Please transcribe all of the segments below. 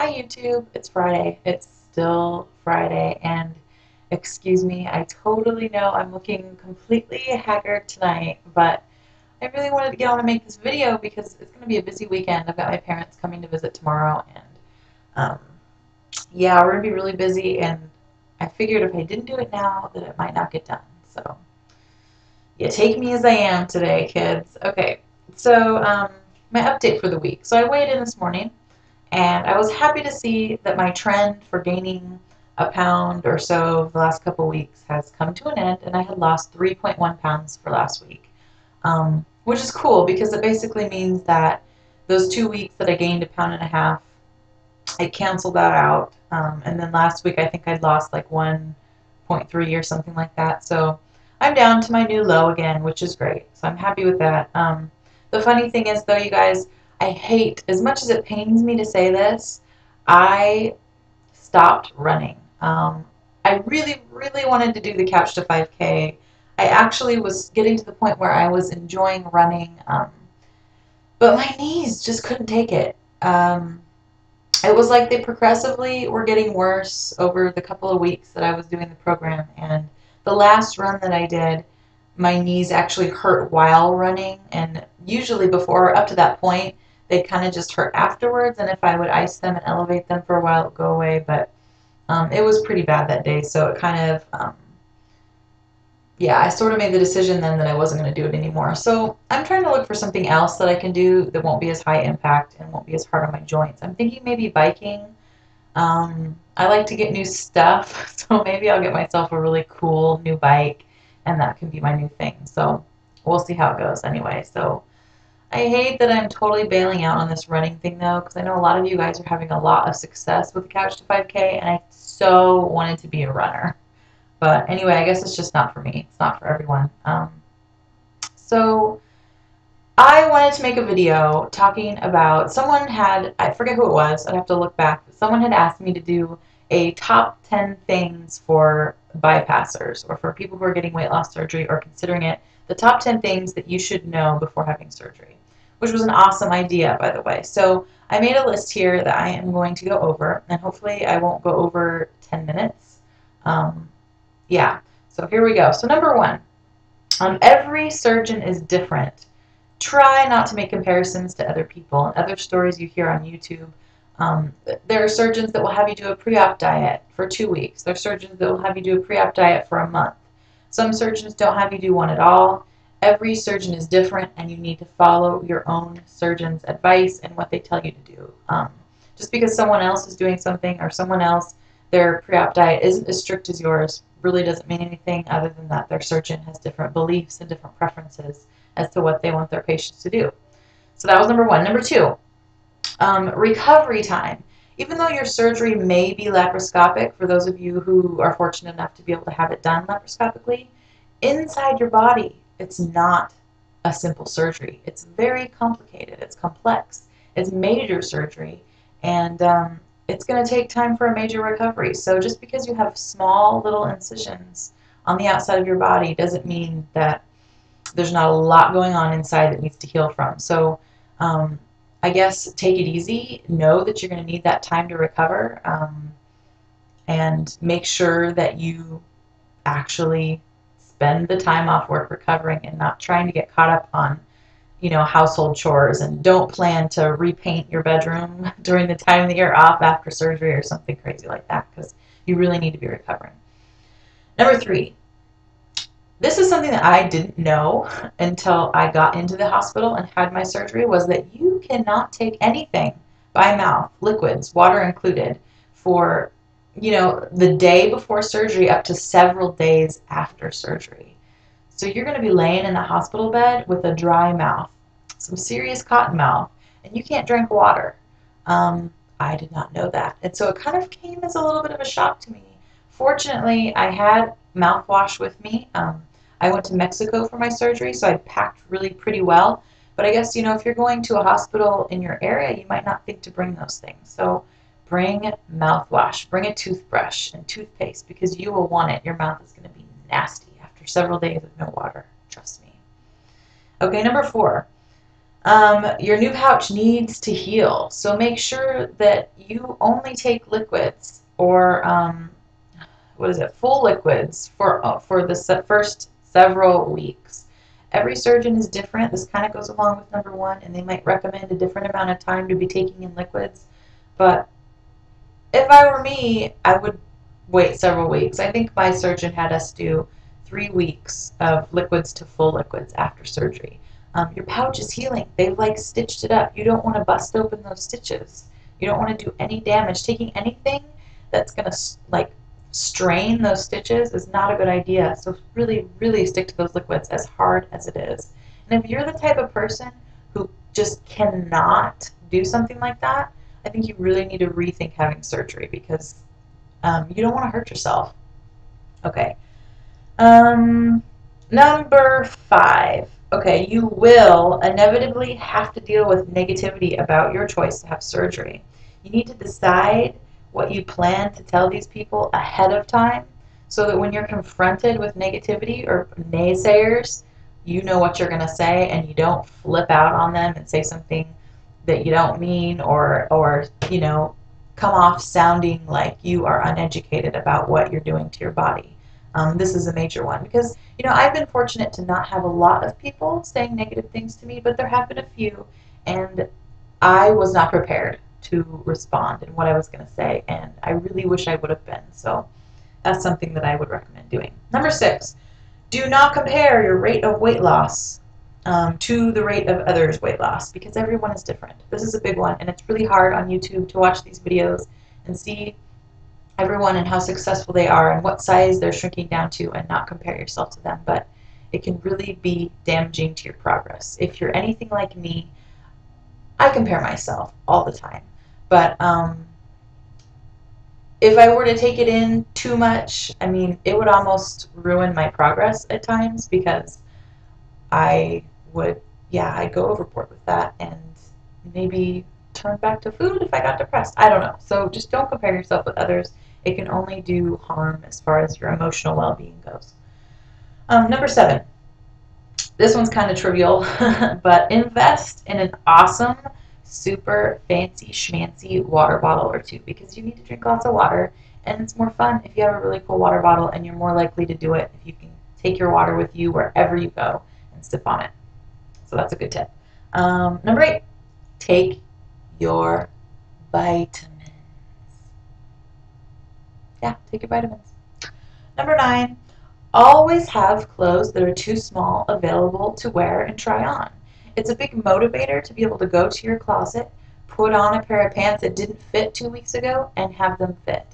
Hi YouTube, it's Friday. It's still Friday, and excuse me, I totally know I'm looking completely haggard tonight, but I really wanted to get on and make this video because it's going to be a busy weekend. I've got my parents coming to visit tomorrow, and um, yeah, we're going to be really busy, and I figured if I didn't do it now, that it might not get done. So, yeah, take me as I am today, kids. Okay, so my update for the week. So I weighed in this morning. And I was happy to see that my trend for gaining a pound or so the last couple of weeks has come to an end, and I had lost 3.1 pounds for last week, which is cool because it basically means that those 2 weeks that I gained a pound and a half, I canceled that out. And then last week I think I'd lost like 1.3 or something like that. So I'm down to my new low again, which is great. So I'm happy with that. The funny thing is, though, you guys, I hate, as much as it pains me to say this, I stopped running. I really, really wanted to do the Couch to 5K. I actually was getting to the point where I was enjoying running, but my knees just couldn't take it. It was like they progressively were getting worse over the couple of weeks that I was doing the program. And the last run that I did, my knees actually hurt while running. And usually before, up to that point, they'd kind of just hurt afterwards. And if I would ice them and elevate them for a while, it would go away. But it was pretty bad that day. So it kind of, yeah, I sort of made the decision then that I wasn't going to do it anymore. So I'm trying to look for something else that I can do that won't be as high impact and won't be as hard on my joints. I'm thinking maybe biking. I like to get new stuff, so maybe I'll get myself a really cool new bike, and that can be my new thing. So we'll see how it goes anyway. So I hate that I'm totally bailing out on this running thing though, because I know a lot of you guys are having a lot of success with the Couch to 5K, and I so wanted to be a runner. But anyway, I guess it's just not for me. It's not for everyone. So I wanted to make a video talking about, someone had, I forget who it was, I'd have to look back, but someone had asked me to do a top 10 things for bypassers or for people who are getting weight loss surgery or considering it, the top 10 things that you should know before having surgery, which was an awesome idea, by the way. So I made a list here that I am going to go over, and hopefully I won't go over 10 minutes. Yeah, so here we go. So number one, every surgeon is different. Try not to make comparisons to other people and other stories you hear on YouTube. There are surgeons that will have you do a pre-op diet for 2 weeks. There are surgeons that will have you do a pre-op diet for a month. Some surgeons don't have you do one at all. Every surgeon is different, and you need to follow your own surgeon's advice and what they tell you to do. Just because someone else is doing something or someone else, their pre-op diet isn't as strict as yours, really doesn't mean anything other than that their surgeon has different beliefs and different preferences as to what they want their patients to do. So that was number one. Number two, recovery time. Even though your surgery may be laparoscopic, for those of you who are fortunate enough to be able to have it done laparoscopically, inside your body, it's not a simple surgery. It's very complicated. It's complex. It's major surgery, and it's going to take time for a major recovery. So just because you have small little incisions on the outside of your body doesn't mean that there's not a lot going on inside that needs to heal from. So I guess take it easy. Know that you're going to need that time to recover, and make sure that you actually spend the time off work recovering and not trying to get caught up on, household chores, and don't plan to repaint your bedroom during the time that you're off after surgery or something crazy like that, because you really need to be recovering. Number three, this is something that I didn't know until I got into the hospital and had my surgery, was that you cannot take anything by mouth, liquids, water included, for, the day before surgery up to several days after surgery. So you're going to be laying in the hospital bed with a dry mouth, some serious cotton mouth, and you can't drink water. I did not know that. And so it kind of came as a little bit of a shock to me. Fortunately, I had mouthwash with me. I went to Mexico for my surgery, so I packed really pretty well. But I guess, if you're going to a hospital in your area, you might not think to bring those things. So bring mouthwash, bring a toothbrush and toothpaste, because you will want it. Your mouth is going to be nasty after several days of no water. Trust me. Okay, number four. Your new pouch needs to heal, so make sure that you only take liquids or what is it, full liquids for the first several weeks. Every surgeon is different. This kind of goes along with number one, and they might recommend a different amount of time to be taking in liquids. But if I were me, I would wait several weeks. I think my surgeon had us do 3 weeks of liquids to full liquids after surgery. Your pouch is healing. They've like stitched it up. You don't want to bust open those stitches. You don't want to do any damage. Taking anything that's going to like strain those stitches is not a good idea. So really, really stick to those liquids as hard as it is. And if you're the type of person who just cannot do something like that, I think you really need to rethink having surgery because you don't want to hurt yourself. Okay. Number 5. Okay, you will inevitably have to deal with negativity about your choice to have surgery. You need to decide what you plan to tell these people ahead of time so that when you're confronted with negativity or naysayers, you know what you're going to say and you don't flip out on them and say something that you don't mean or come off sounding like you are uneducated about what you're doing to your body. This is a major one because I've been fortunate to not have a lot of people saying negative things to me, but there have been a few, and I was not prepared to respond in what I was going to say, and I really wish I would have been. So that's something that I would recommend doing. Number 6, do not compare your rate of weight loss to the rate of others' weight loss because everyone is different. This is a big one, and it's really hard on YouTube to watch these videos and see everyone and how successful they are and what size they're shrinking down to and not compare yourself to them. But it can really be damaging to your progress. If you're anything like me, I compare myself all the time. But if I were to take it in too much, I mean, it would almost ruin my progress at times because I'd go overboard with that and maybe turn back to food if I got depressed. I don't know. So just don't compare yourself with others. It can only do harm as far as your emotional well-being goes. Number 7. This one's kind of trivial, but invest in an awesome, super fancy schmancy water bottle or two because you need to drink lots of water and it's more fun if you have a really cool water bottle and you're more likely to do it if you can take your water with you wherever you go and sip on it. So that's a good tip. Number 8, take your vitamins. Yeah, take your vitamins. Number 9, always have clothes that are too small available to wear and try on. It's a big motivator to be able to go to your closet, put on a pair of pants that didn't fit 2 weeks ago, and have them fit.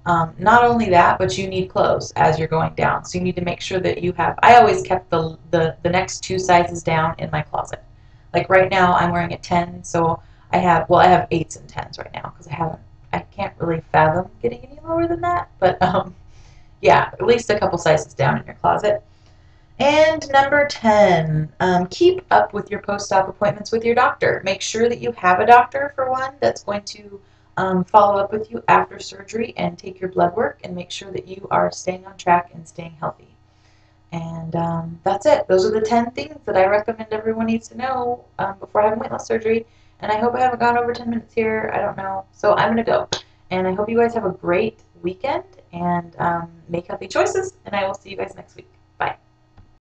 Not only that, but you need clothes as you're going down. So you need to make sure that you have, I always kept the next 2 sizes down in my closet. Like right now I'm wearing a 10, so I have 8s and 10s right now because I can't really fathom getting any lower than that. But yeah, at least a couple sizes down in your closet. And number 10, keep up with your post-op appointments with your doctor. Make sure that you have a doctor, for one, that's going to follow up with you after surgery and take your blood work and make sure that you are staying on track and staying healthy. And that's it. Those are the 10 things that I recommend everyone needs to know before having weight loss surgery. And I hope I haven't gone over 10 minutes here. I don't know. So I'm going to go. And I hope you guys have a great weekend and make healthy choices. And I will see you guys next week.